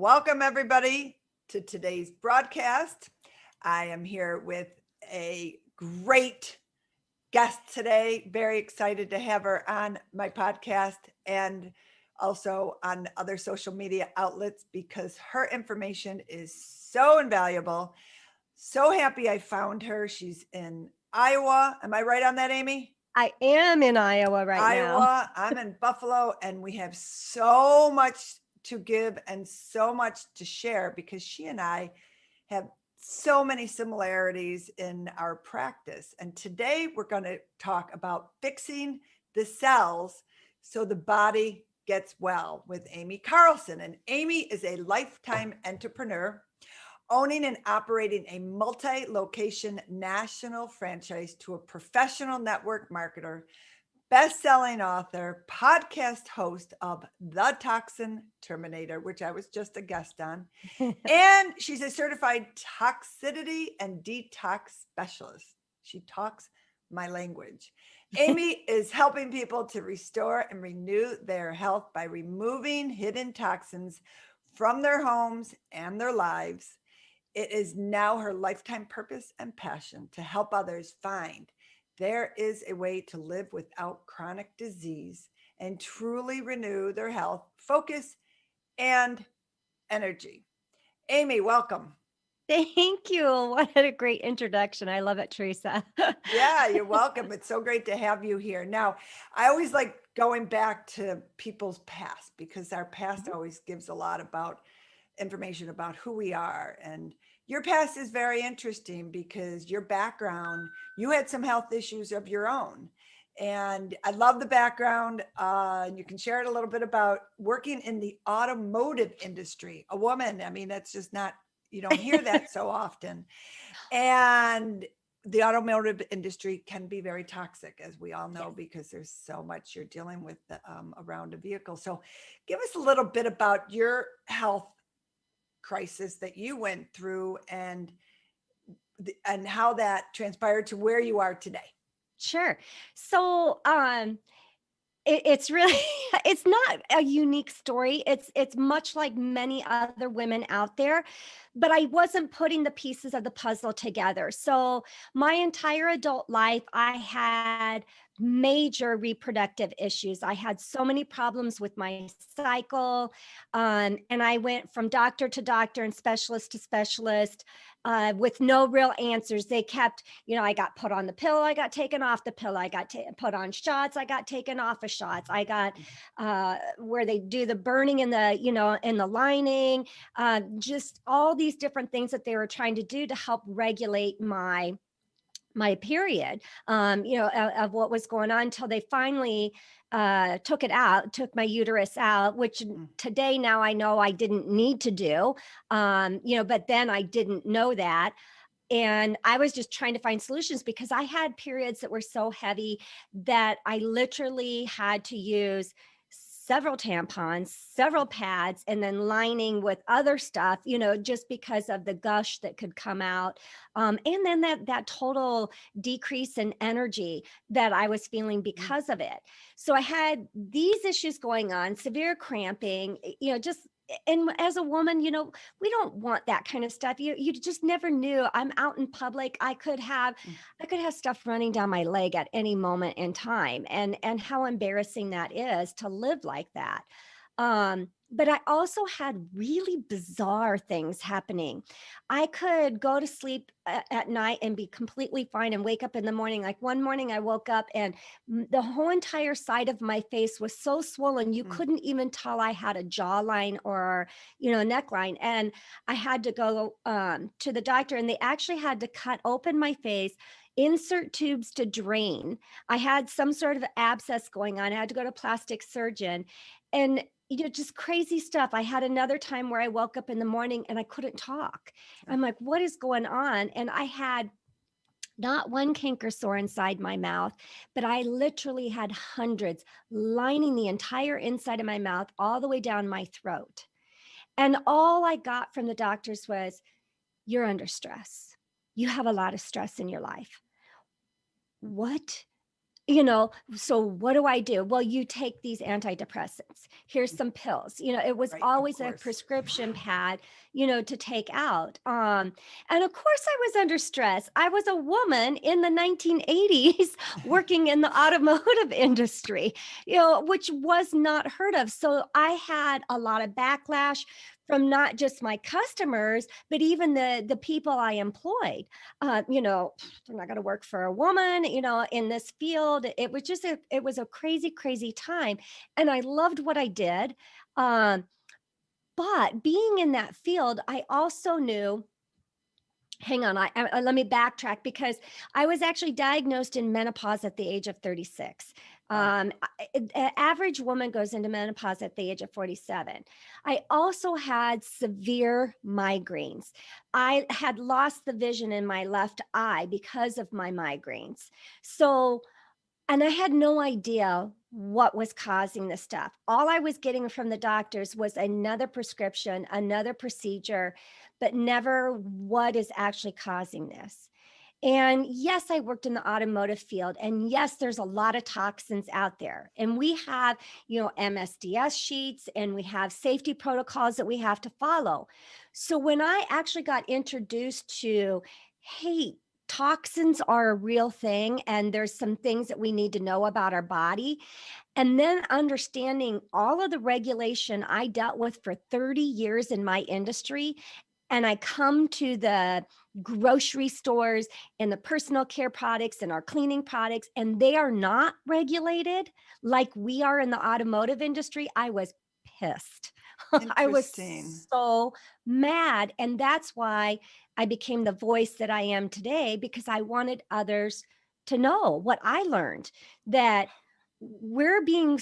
Welcome, everybody, to today's broadcast. I am here with a great guest today. Very excited to have her on my podcast and also on other social media outlets because her information is so invaluable. So happy I found her. She's in Iowa. Am I right on that, Aimee? I am in Iowa right now. Iowa. I'm in Buffalo, and we have so much to give and so much to share because she and I have so many similarities in our practice. And today we're going to talk about fixing the cells so the body gets well with Aimee Carlson. And Aimee is a lifetime entrepreneur owning and operating a multi-location national franchise to a professional network marketer, best-selling author, podcast host of The Toxin Terminator, which I was just a guest on. And she's a certified Toxicity and Detox Specialist. She talks my language. Aimee is helping people to restore and renew their health by removing hidden toxins from their homes and their lives. It is now her lifetime purpose and passion to help others find there is a way to live without chronic disease and truly renew their health, focus, and energy. Aimee, welcome. Thank you. What a great introduction. I love it, Teresa. Yeah, you're welcome. It's so great to have you here. Now, I always like going back to people's past because our past always gives a lot about information about who we are. And your past is very interesting because your background, you had some health issues of your own. And I love the background. And you can share it a little bit about working in the automotive industry. A woman, I mean, that's just not, you don't hear that so often. And the automotive industry can be very toxic, as we all know, Yes. because there's so much you're dealing with around a vehicle. So give us a little bit about your health crisis that you went through and how that transpired to where you are today. Sure. So, it's really it's not a unique story. It's much like many other women out there, but I wasn't putting the pieces of the puzzle together. So my entire adult life, I had major reproductive issues. I had so many problems with my cycle, and I went from doctor to doctor and specialist to specialist with no real answers. They kept, I got put on the pill, I got taken off the pill, I got put on shots, I got taken off of shots, I got where they do the burning in the, in the lining, just all these different things that they were trying to do to help regulate my period, of what was going on until they finally took my uterus out, which today now I know I didn't need to do, but then I didn't know that. And I was just trying to find solutions because I had periods that were so heavy that I literally had to use several tampons, several pads, and then lining with other stuff, just because of the gush that could come out. And then that total decrease in energy that I was feeling because of it. So I had these issues going on, severe cramping, just and as a woman, we don't want that kind of stuff. You just never knew. I'm out in public. I could have stuff running down my leg at any moment in time. And how embarrassing that is to live like that. But I also had really bizarre things happening. I could go to sleep at night and be completely fine and wake up in the morning. Like one morning I woke up and the whole entire side of my face was so swollen you couldn't even tell I had a jawline or neckline. And I had to go to the doctor, and they actually had to cut open my face, insert tubes to drain. I had some sort of abscess going on. I had to go to a plastic surgeon, and just crazy stuff. I had another time where I woke up in the morning and I couldn't talk. I'm like, what is going on? And I had not one canker sore inside my mouth, but I literally had hundreds lining the entire inside of my mouth all the way down my throat. And all I got from the doctors was, you're under stress. You have a lot of stress in your life. What? So what do I do? Well, you take these antidepressants. Here's some pills. It was Right, of always a course. prescription pad, to take out. And of course I was under stress. I was a woman in the 1980s working in the automotive industry, which was not heard of. So I had a lot of backlash from not just my customers, but even the people I employed. They're not going to work for a woman, in this field. It was a crazy, crazy time. And I loved what I did. Um, but being in that field, I also knew, hang on, let me backtrack, because I was actually diagnosed in menopause at the age of 36. Wow. An average woman goes into menopause at the age of 47. I also had severe migraines. I had lost the vision in my left eye because of my migraines. So, and I had no idea what was causing this stuff. All I was getting from the doctors was another prescription, another procedure, but never what is actually causing this. And yes, I worked in the automotive field. And yes, there's a lot of toxins out there. And we have, MSDS sheets, and we have safety protocols that we have to follow. So when I actually got introduced to, hey, toxins are a real thing, and there's some things that we need to know about our body. And then understanding all of the regulation I dealt with for 30 years in my industry. And I come to the grocery stores and the personal care products and our cleaning products, and they are not regulated like we are in the automotive industry. I was pissed. I was Interesting. so mad. And that's why I became the voice that I am today, because I wanted others to know what I learned, that we're being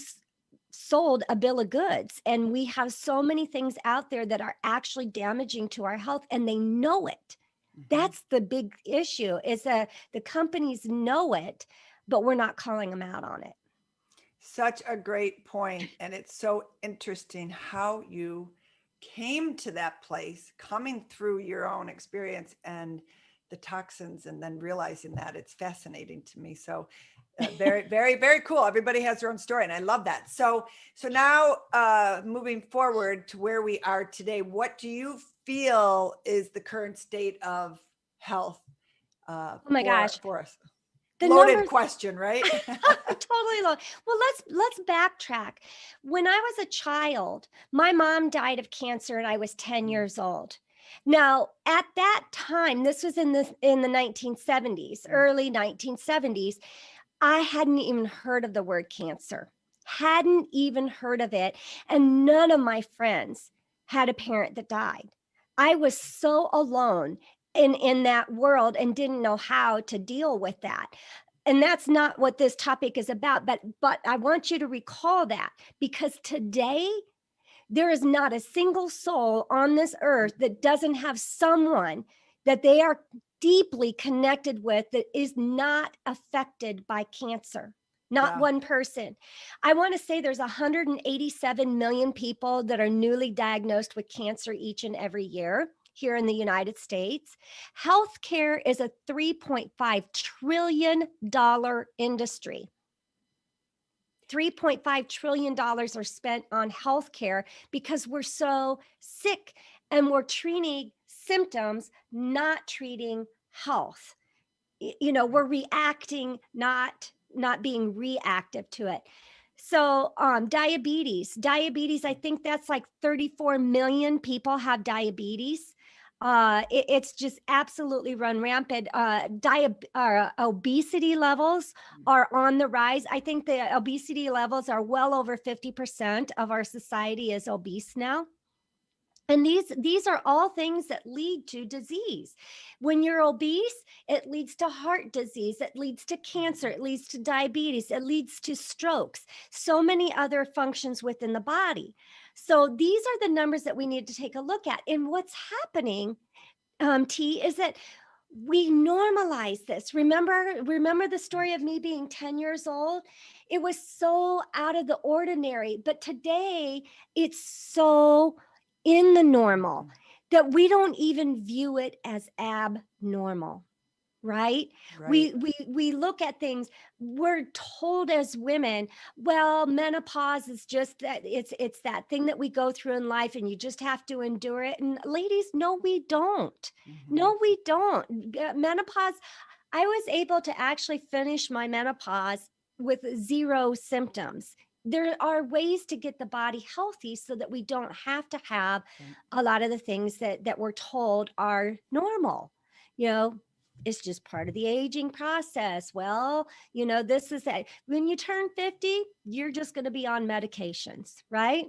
sold a bill of goods, and we have so many things out there that are actually damaging to our health, and they know it. Mhm. That's the big issue, is that the companies know it, but we're not calling them out on it. Such a great point. And it's so interesting how you came to that place, coming through your own experience and the toxins, and then realizing that. It's fascinating to me. So very, very, very cool. Everybody has their own story, and I love that. So now moving forward to where we are today, what do you feel is the current state of health Oh my gosh, for us? the Loaded numbers question, right? totally low. Well, let's backtrack. When I was a child, my mom died of cancer and I was 10 years old. Now, at that time, this was in the 1970s, early 1970s, I hadn't even heard of the word cancer. Hadn't even heard of it, and none of my friends had a parent that died. I was so alone in that world and didn't know how to deal with that. And that's not what this topic is about, but I want you to recall that, because today there is not a single soul on this earth that doesn't have someone that they are deeply connected with that is not affected by cancer. Not Yeah. one person. I want to say there's 187 million people that are newly diagnosed with cancer each and every year here in the United States. Healthcare is a $3.5 trillion industry. $3.5 trillion are spent on healthcare because we're so sick, and we're treating symptoms, not treating health. We're reacting, not being reactive to it. So diabetes, I think that's like 34 million people have diabetes. It's just absolutely run rampant. Obesity levels are on the rise. I think the obesity levels are well over 50% of our society is obese now. And these are all things that lead to disease. When you're obese, it leads to heart disease, it leads to cancer, it leads to diabetes, it leads to strokes, so many other functions within the body. So these are the numbers that we need to take a look at. And what's happening, T, is that we normalize this. Remember the story of me being 10 years old? It was so out of the ordinary, but today it's so in the normal that we don't even view it as abnormal. right? Right. We look at things, we're told as women, well, menopause is just that, it's that thing that we go through in life and you just have to endure it. And ladies, no, we don't. Mhm. No, we don't. Menopause, I was able to actually finish my menopause with zero symptoms. There are ways to get the body healthy so that we don't have to have Right. a lot of the things that we're told are normal. You know, it's just part of the aging process. Well, this is that. When you turn 50, you're just going to be on medications, right?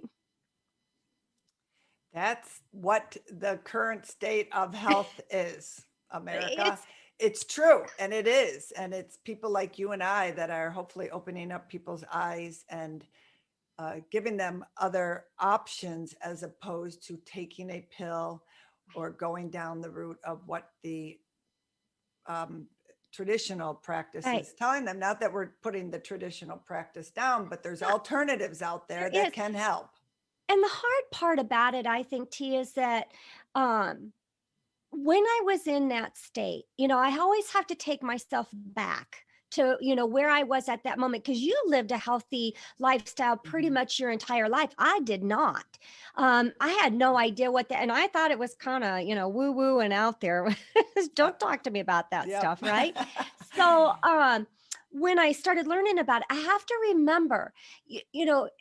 That's what the current state of health is, America. It's It's true, and it is. And it's people like you and I that are hopefully opening up people's eyes and giving them other options as opposed to taking a pill or going down the route of what the um, traditional practice right. is telling them. Not that we're putting the traditional practice down, but there's No, alternatives out there there that is. can help. And the hard part about it, I think, T, is that um, when I was in that state, I always have to take myself back to, where I was at that moment. Cause you lived a healthy lifestyle pretty Mhm. much your entire life. I did not. I had no idea and I thought it was kind of, woo woo and out there. Don't Yep. talk to me about that Yep. stuff. Right. So, when I started learning about it, I have to remember,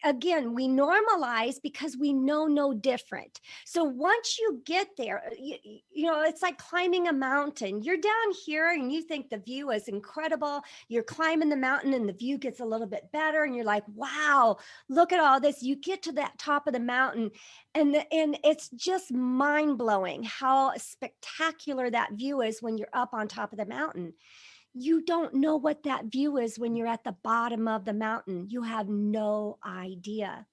again, we normalize because we know no different. So once you get there, it's like climbing a mountain. You're down here and you think the view is incredible. You're climbing the mountain and the view gets a little bit better. And you're like, wow, look at all this. You get to that top of the mountain and it's just mind blowing how spectacular that view is when you're up on top of the mountain. You don't know what that view is when you're at the bottom of the mountain. You have no idea.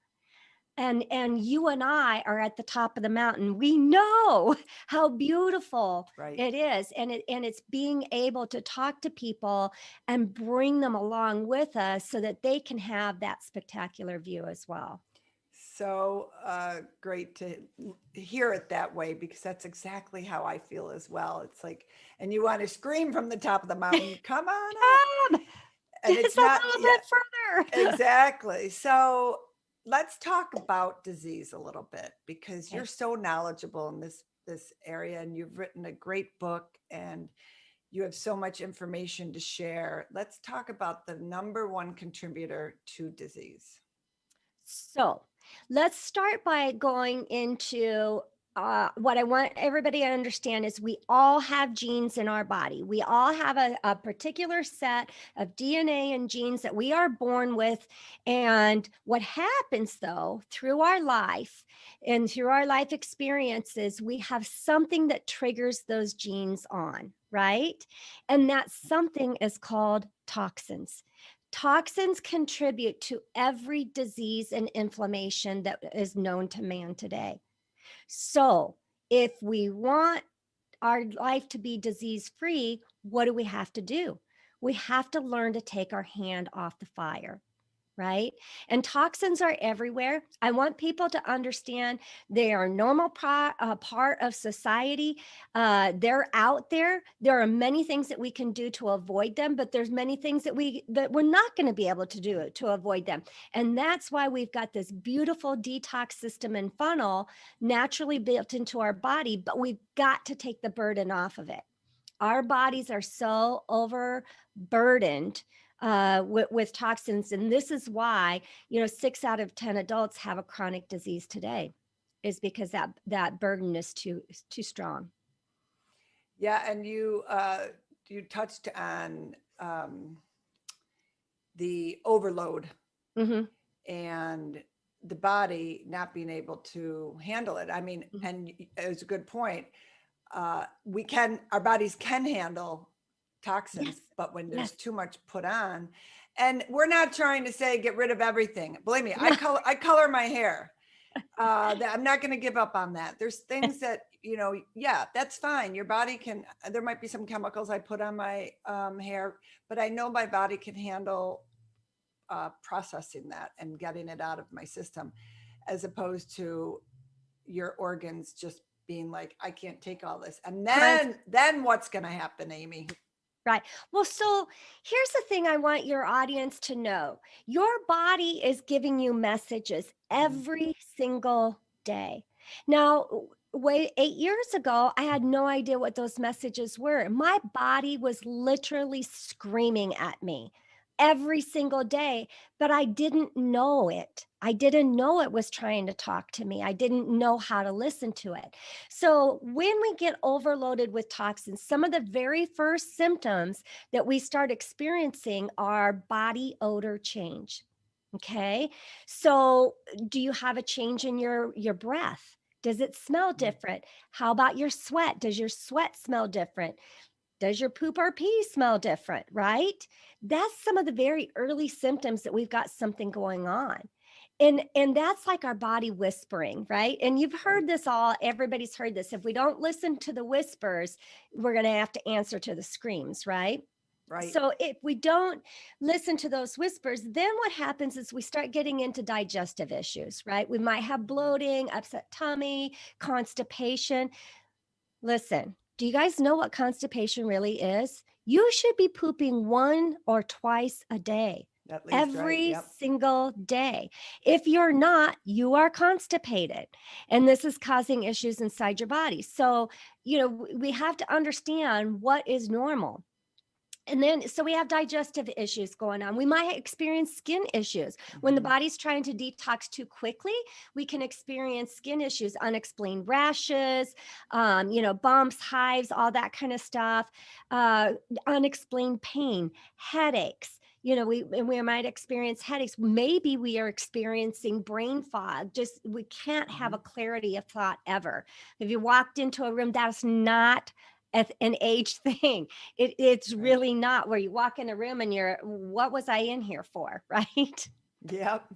And you and I are at the top of the mountain. We know how beautiful Right. it is, and it's being able to talk to people and bring them along with us so that they can have that spectacular view as well. So great to hear it that way because that's exactly how I feel as well. It's like, and you want to scream from the top of the mountain, come on up. Come And it's just a not, little yeah, bit further. exactly. So let's talk about disease a little bit because you're Okay. so knowledgeable in this area and you've written a great book and you have so much information to share. Let's talk about the number one contributor to disease. So let's start by going into what I want everybody to understand is we all have genes in our body. We all have a particular set of DNA and genes that we are born with. And what happens though, through our life and through our life experiences, we have something that triggers those genes on, right? And that something is called toxins. Toxins contribute to every disease and inflammation that is known to man today. So, if we want our life to be disease free, what do we have to do? We have to learn to take our hand off the fire, right? And toxins are everywhere. I want people to understand they are a normal part of society. They're out there. There are many things that we can do to avoid them, but there's many things that we're not going to be able to do to avoid them. And that's why we've got this beautiful detox system and funnel naturally built into our body, but we've got to take the burden off of it. Our bodies are so overburdened with toxins. And this is why, 6 out of 10 adults have a chronic disease today is because that burden is too strong. Yeah, and you touched on the overload Hmm. and the body not being able to handle it. I mean, Hmm. and it's a good point. Our bodies can handle Yes. toxins, but when there's Yes. too much put on, and we're not trying to say get rid of everything. Believe me, No. I color my hair. That I'm not going to give up on that. There's things that, yeah, that's fine. Your body can, there might be some chemicals I put on my hair, but I know my body can handle processing that and getting it out of my system, as opposed to your organs just being like, I can't take all this. And Const- then what's going to happen, Aimee? Right. Well, so here's the thing I want your audience to know. Your body is giving you messages Mhm. every single day. Now, wait, 8 years ago, I had no idea what those messages were. My body was literally screaming at me every single day, but I didn't know it. I didn't know it was trying to talk to me. I didn't know how to listen to it. So, when we get overloaded with toxins, some of the very first symptoms that we start experiencing are body odor change. Okay. So, do you have a change in your breath? Does it smell Mhm. different? How about your sweat? Does your sweat smell different? Does your poop or pee smell different? Right? That's some of the very early symptoms that we've got something going on. And that's like our body whispering, right? And you've Right. heard this all, everybody's heard this. If we don't listen to the whispers, we're going to have to answer to the screams, right? Right. So if we don't listen to those whispers, then what happens is we start getting into digestive issues, right? We might have bloating, upset tummy, constipation. Listen, do you guys know what constipation really is? You should be pooping 1 or 2 a day, At least, right. every Yep. single day. If you're not, you are constipated. And this is causing issues inside your body. So, we have to understand what is normal. And then, so we have digestive issues going on. We might experience skin issues. When the Mhm. body's trying to detox too quickly, we can experience skin issues, unexplained rashes, bumps, hives, all that kind of stuff, uh, unexplained pain, headaches. We might experience headaches. Maybe we are experiencing brain fog. Just we can't have a Mhm. clarity of thought ever. If you walked into a room, that's not an age thing. It's Right. really not where you walk in a room and you're, what was I in here for? Right. Yep.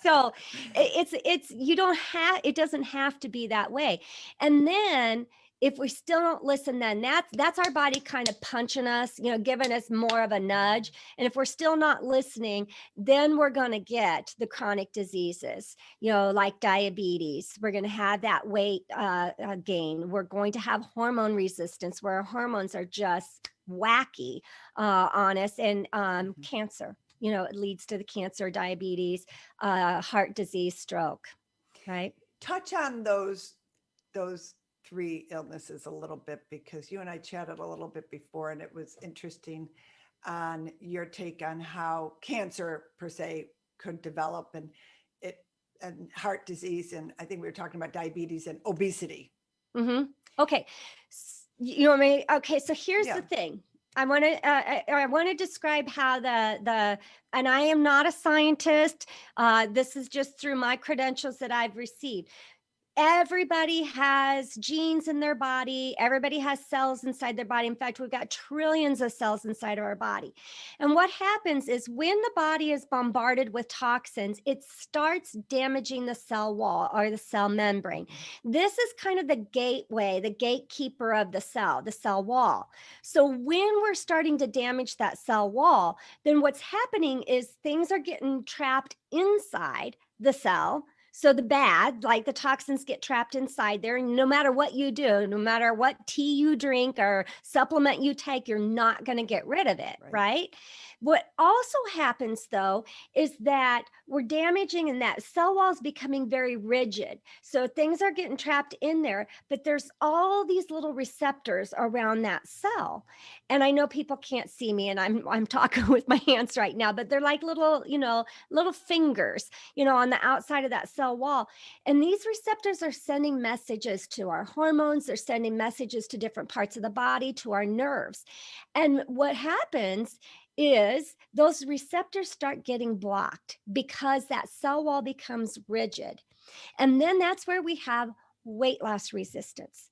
So it's you don't have, it doesn't have to be that way. And then if we still don't listen, then that's our body kind of punching us, giving us more of a nudge. And if we're still not listening, then we're going to get the chronic diseases, like diabetes. We're going to have that weight gain. We're going to have hormone resistance, where our hormones are just wacky on us, and Mhm. cancer. It leads to the cancer, diabetes, heart disease, stroke, right? Touch on those three illnesses a little bit, because you and I chatted a little bit before, and it was interesting on your take on how cancer per se could develop, it and heart disease, and I think we were talking about diabetes and obesity. Hmm. Okay. You know what I mean? Okay. So here's Yeah. the thing. I want to describe how and I am not a scientist. This is just through my credentials that I've received. Everybody has genes in their body. Everybody has cells inside their body. In fact, we've got trillions of cells inside of our body. And what happens is when the body is bombarded with toxins, it starts damaging the cell wall or the cell membrane. Mhm. This is kind of the gateway, the gatekeeper of the cell wall. So when we're starting to damage that cell wall, then what's happening is things are getting trapped inside the cell. So the bad, like the toxins, get trapped inside there. And no matter what you do, no matter what tea you drink or supplement you take, you're not going to get rid of it, Right. right? What also happens though is that we're damaging, and that cell wall is becoming very rigid. So things are getting trapped in there, but there's all these little receptors around that cell. And I know people can't see me, and I'm talking with my hands right now, but they're like little, little fingers, on the outside of that cell wall. And these receptors are sending messages to our hormones, they're sending messages to different parts of the body, to our nerves. And what happens is those receptors start getting blocked because that cell wall becomes rigid. And then that's where we have weight loss resistance.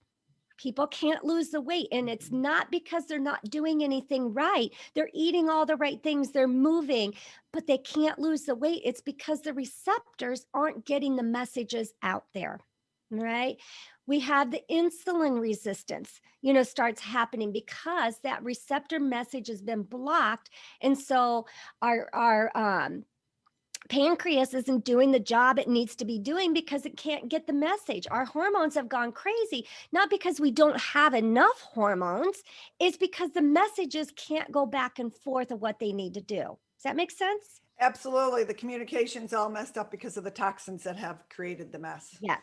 People can't lose the weight, and it's Mhm. not because they're not doing anything right. They're eating all the right things, they're moving, but they can't lose the weight. It's because the receptors aren't getting the messages out there, right? We have the insulin resistance, starts happening because that receptor message has been blocked. And so our pancreas isn't doing the job it needs to be doing because it can't get the message. Our hormones have gone crazy, not because we don't have enough hormones, it's because the messages can't go back and forth of what they need to do. Does that make sense? Absolutely. The communication's all messed up because of the toxins that have created the mess. Yeah.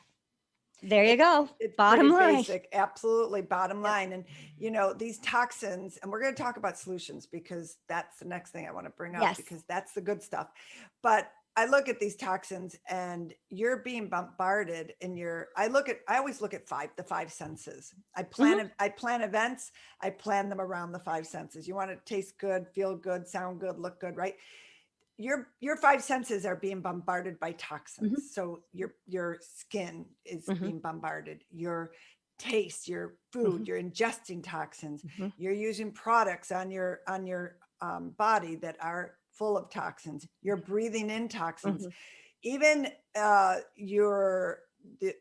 There you go. It's Bottom pretty line. basic. Absolutely. Bottom Yep. line. And, you know, these toxins, and we're going to talk about solutions because that's the next thing I want to bring up Yes. because that's the good stuff. But I look at these toxins and you're being bombarded in your, I always look at the five senses. I plan events. I plan them around the five senses. You want to taste good, feel good, sound good, look good, right? Your five senses are being bombarded by toxins. So your skin is being bombarded, your taste, your food, you're ingesting toxins, you're using products on your body that are full of toxins, you're breathing in toxins, even the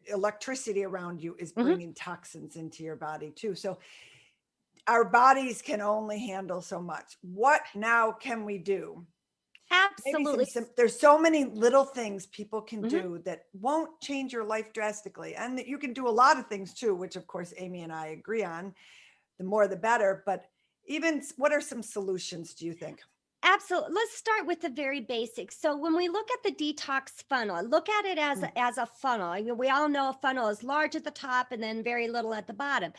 electricity around you is bringing toxins into your body too. So our bodies can only handle so much. What now can we do? Absolutely. There's so many little things people can do that won't change your life drastically. And that you can do a lot of things too, which of course, Aimee and I agree on. The more, the better. But even what are some solutions, do you think? Absolutely. Let's start with the very basics. So when we look at the detox funnel, look at it as a funnel. I mean, we all know a funnel is large at the top and then very little at the bottom.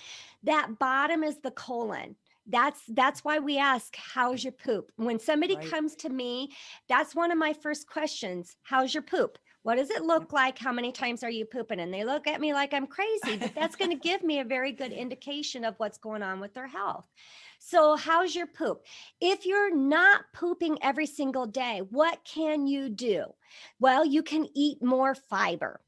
That bottom is the colon. That's why we ask, how's your poop? When somebody comes to me, that's one of my first questions. How's your poop? What does it look like? How many times are you pooping? And they look at me like I'm crazy, but that's going to give me a very good indication of what's going on with their health. So how's your poop? If you're not pooping every single day, what can you do? Well, you can eat more fiber.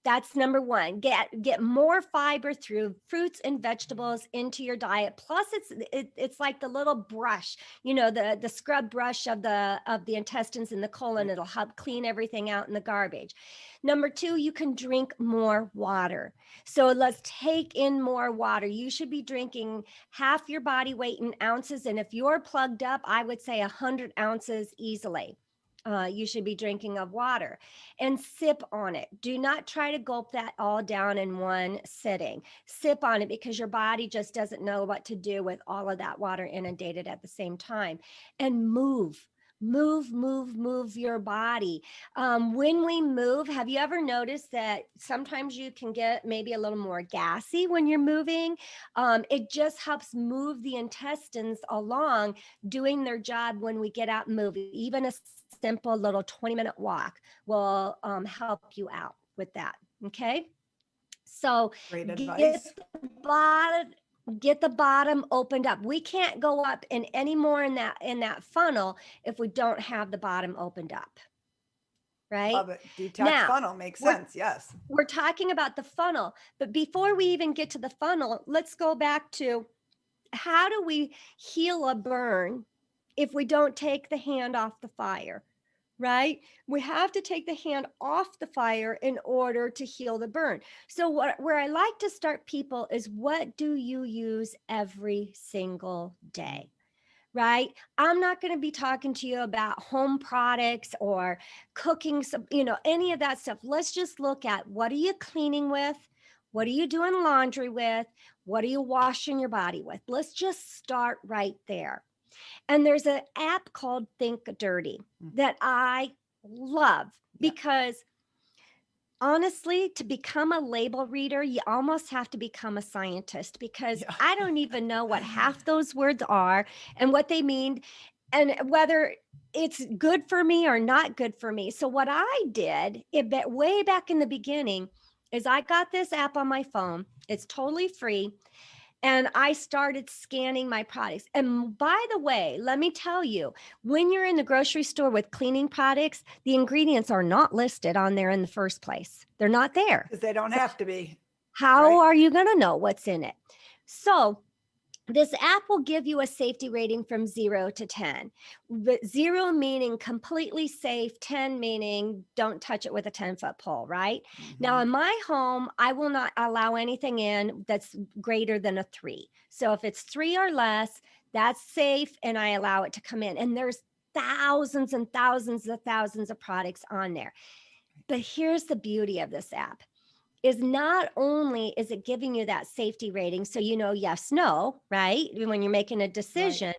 That's number one. Get more fiber through fruits and vegetables into your diet. Plus, it's like the little brush, you know, the scrub brush of the intestines and the colon. It'll help clean everything out in the garbage. Number two, you can drink more water. So let's take in more water. You should be drinking half your body weight in ounces, and if you're plugged up, I would say 100 ounces easily. You should be drinking of water and sip on it. Do not try to gulp that all down in one sitting. Sip on it because your body just doesn't know what to do with all of that water inundated at the same time. And move your body. When we move, have you ever noticed that sometimes you can get maybe a little more gassy when you're moving? It just helps move the intestines along, doing their job when we get out and move. Even a simple little 20-minute walk will help you out with that. Okay. So Great advice. Get the bottom opened up. We can't go up in any more in that funnel if we don't have the bottom opened up. Right? Love it. Detox now, funnel makes sense. Yes. We're talking about the funnel, but before we even get to the funnel, let's go back to how do we heal a burn if we don't take the hand off the fire? Right? We have to take the hand off the fire in order to heal the burn. So where I like to start people is, what do you use every single day? Right? I'm not going to be talking to you about home products or cooking, any of that stuff. Let's just look at, what are you cleaning with? What are you doing laundry with? What are you washing your body with? Let's just start right there. And there's an app called Think Dirty that I love because honestly, to become a label reader, you almost have to become a scientist, because I don't even know what half those words are and what they mean and whether it's good for me or not good for me. So what I did way back in the beginning is I got this app on my phone. It's totally free. And I started scanning my products. And by the way, let me tell you, when you're in the grocery store with cleaning products, the ingredients are not listed on there in the first place. They're not there. Because they don't have to be. How are you going to know what's in it? So this app will give you a safety rating from 0 to 10. But 0 meaning completely safe, 10 meaning don't touch it with a 10-foot pole, right? Now, in my home, I will not allow anything in that's greater than a 3. So if it's 3 or less, that's safe, and I allow it to come in. And there's thousands and thousands of products on there. But here's the beauty of this app is not only is it giving you that safety rating, so you know, yes, no, right? When you're making a Right. decision,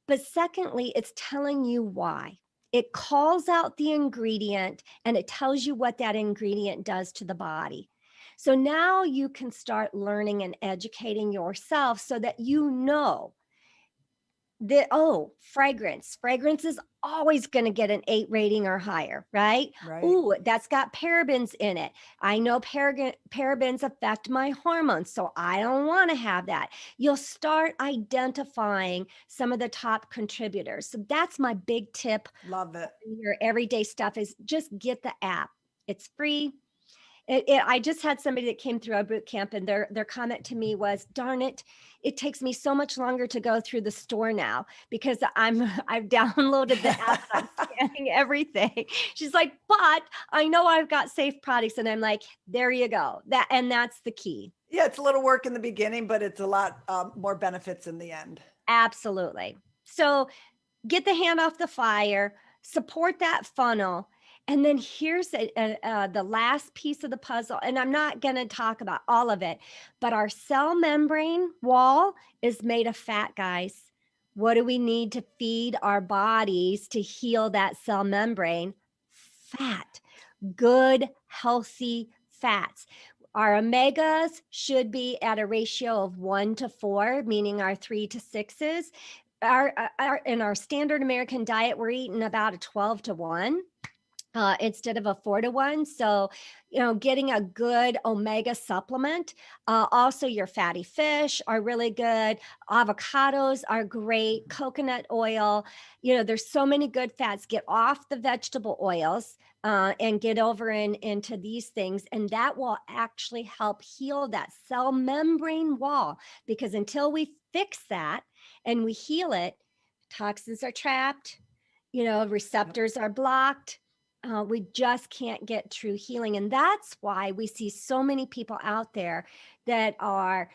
but secondly, it's telling you why. It calls out the ingredient and it tells you what that ingredient does to the body. So now you can start learning and educating yourself so that you know that, oh, fragrance is always going to get an 8 rating or higher, right? Right. Ooh, that's got parabens in it. I know parabens affect my hormones, so I don't want to have that. You'll start identifying some of the top contributors. So that's my big tip Love it. in your everyday stuff is just get the app. It's free. I just had somebody that came through our boot camp, and their comment to me was, "Darn it, it takes me so much longer to go through the store now because I've downloaded the app and I'm scanning everything." She's like, "But I know I've got safe products," and I'm like, "There you go. That's the key." Yeah, it's a little work in the beginning, but it's a lot more benefits in the end. Absolutely. So get the hand off the fire, support that funnel. And then here's the last piece of the puzzle. And I'm not going to talk about all of it, but our cell membrane wall is made of fat, guys. What do we need to feed our bodies to heal that cell membrane? Fat, good, healthy fats. Our omegas should be at a ratio of 1 to 4, meaning our 3 to 6s. In our standard American diet, we're eating about a 12 to 1 instead of a 4 to 1. So, getting a good omega supplement. Also, your fatty fish are really good. Avocados are great. Coconut oil. There's so many good fats. Get off the vegetable oils. And get over into these things, and that will actually help heal that cell membrane wall, because until we fix that and we heal it, toxins are trapped, Yep. receptors are blocked. We just can't get true healing. And that's why we see so many people out there that are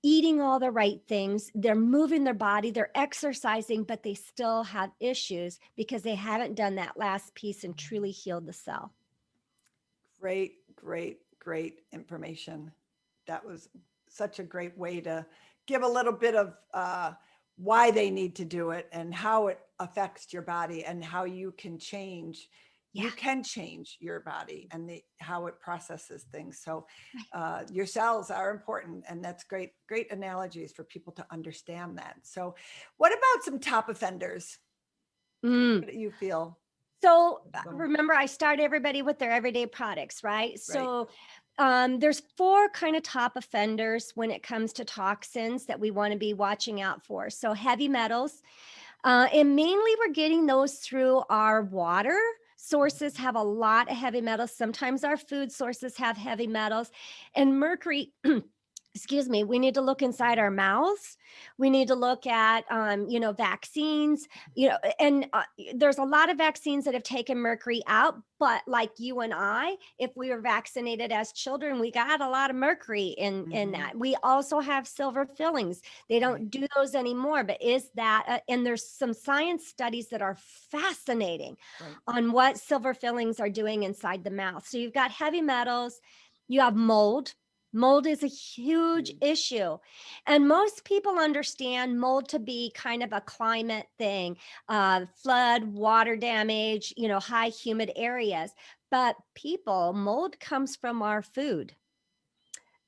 eating all the right things. They're moving their body, they're exercising, but they still have issues because they haven't done that last piece and truly healed the cell. Great, great, great information. That was such a great way to give a little bit of why they need to do it and how it affects your body and how you can change. Yeah. You can change your body and how it processes things. So Right. your cells are important, and that's great. Great analogies for people to understand that. So, what about some top offenders? Mm. What do you feel? So Them? remember, I start everybody with their everyday products, right? Right. So there's 4 kind of top offenders when it comes to toxins that we want to be watching out for. So heavy metals, and mainly we're getting those through our water sources have a lot of heavy metals. Sometimes our food sources have heavy metals, and mercury. Excuse me, we need to look inside our mouths. We need to look at vaccines, and there's a lot of vaccines that have taken mercury out, but like you and I, if we were vaccinated as children, we got a lot of mercury in that. We also have silver fillings. They Right. don't do those anymore, but is that and there's some science studies that are fascinating Right. on what silver fillings are doing inside the mouth. So you've got heavy metals, you have mold. Mold is a huge issue. And most people understand mold to be kind of a climate thing, flood, water damage, high humid areas. But mold comes from our food.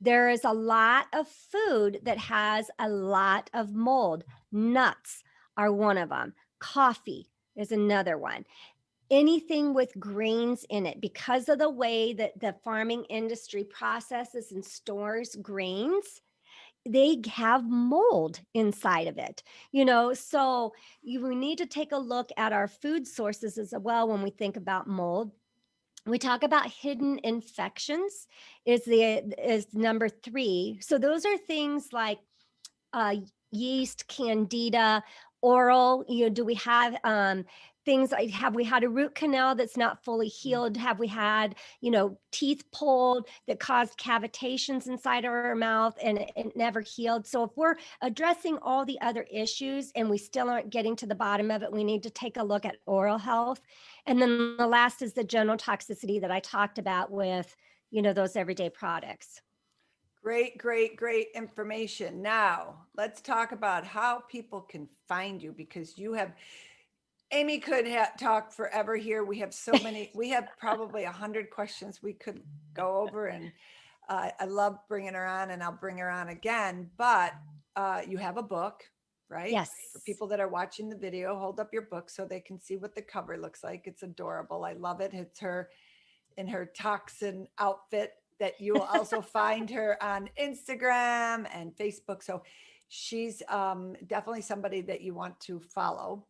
There is a lot of food that has a lot of mold. Nuts are one of them. Coffee is another one. Anything with grains in it, because of the way that the farming industry processes and stores grains, they have mold inside of it. So we need to take a look at our food sources as well when we think about mold. We talk about hidden infections is number 3. So those are things like uh, yeast, candida, oral. Do we have things like, have we had a root canal that's not fully healed? Have we had, teeth pulled that caused cavitations inside our mouth and it never healed? So if we're addressing all the other issues and we still aren't getting to the bottom of it, we need to take a look at oral health. And then the last is the general toxicity that I talked about with, those everyday products. Great, great, great information. Now, let's talk about how people can find you, because you have, Aimee could talk forever here. We have so many, we have probably 100 questions we could go over, and I love bringing her on, and I'll bring her on again. But you have a book, right? Yes. For people that are watching the video, hold up your book so they can see what the cover looks like. It's adorable. I love it. It's her in her toxin outfit, that you will also find her on Instagram and Facebook. So she's definitely somebody that you want to follow.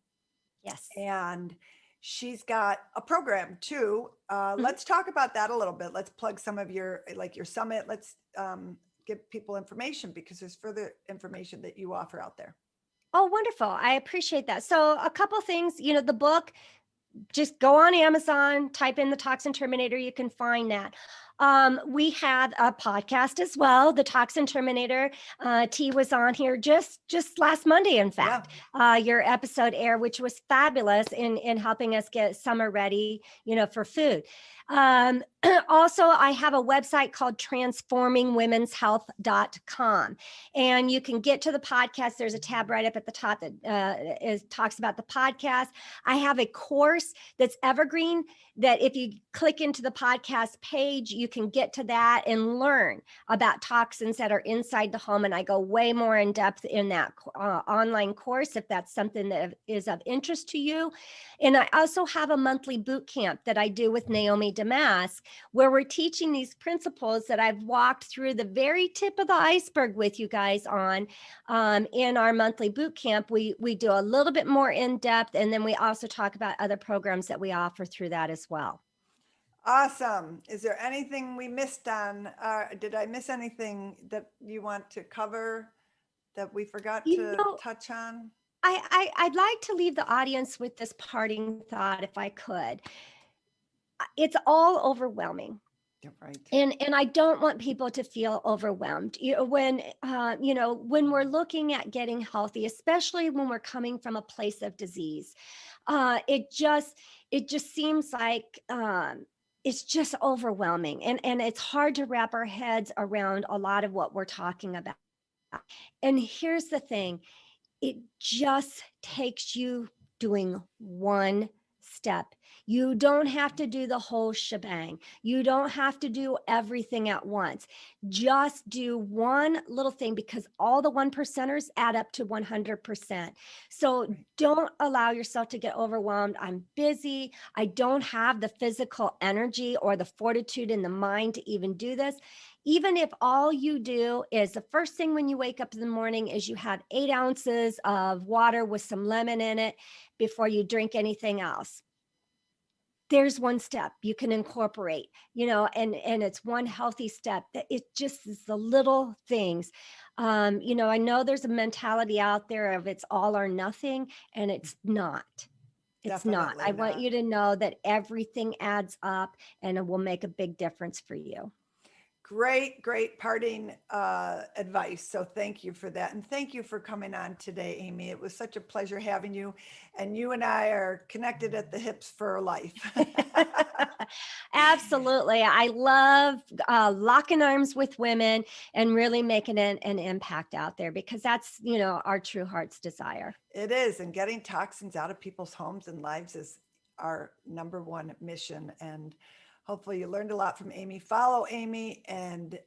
Yes. And she's got a program too. Let's talk about that a little bit. Let's plug some of your summit. Let's give people information, because there's further information that you offer out there. Oh, wonderful. I appreciate that. So a couple things, the book, just go on Amazon, type in the Toxin Terminator. You can find that. We have a podcast as well, the Toxin Terminator. T was on here just last Monday, in fact. Yeah. Your episode aired, which was fabulous in helping us get summer ready, for food. Also, I have a website called transformingwomenshealth.com, and you can get to the podcast. There's a tab right up at the top that talks about the podcast. I have a course that's evergreen, that if you click into the podcast page, you can get to that and learn about toxins that are inside the home. And I go way more in depth in that online course, if that's something that is of interest to you. And I also have a monthly boot camp that I do with Naomi Damask, where we're teaching these principles that I've walked through the very tip of the iceberg with you guys on. In our monthly boot camp, we do a little bit more in depth, and then we also talk about other programs that we offer through that as well. Awesome. Is there anything we missed on? Did I miss anything that you want to cover that we forgot to touch on? I'd like to leave the audience with this parting thought, if I could. It's all overwhelming. Right. And I don't want people to feel overwhelmed. When we're looking at getting healthy, especially when we're coming from a place of disease, it just seems like it's just overwhelming, and it's hard to wrap our heads around a lot of what we're talking about. And here's the thing: it just takes you doing one step. You don't have to do the whole shebang. You don't have to do everything at once. Just do one little thing, because all the 1%ers add up to 100%. So don't allow yourself to get overwhelmed. I'm busy. I don't have the physical energy or the fortitude in the mind to even do this. Even if all you do is, the first thing when you wake up in the morning is you have 8 ounces of water with some lemon in it before you drink anything else. There's one step you can incorporate, and it's one healthy step. That it just is the little things. I know there's a mentality out there of it's all or nothing, and it's not. It's not. I want you to know that everything adds up, and it will make a big difference for you. Great, great parting advice. So thank you for that. And thank you for coming on today, Aimee. It was such a pleasure having you. And you and I are connected at the hips for life. Absolutely. I love locking arms with women and really making an impact out there, because that's, our true heart's desire. It is. And getting toxins out of people's homes and lives is our #1 mission. And hopefully you learned a lot from Aimee. Follow Aimee, and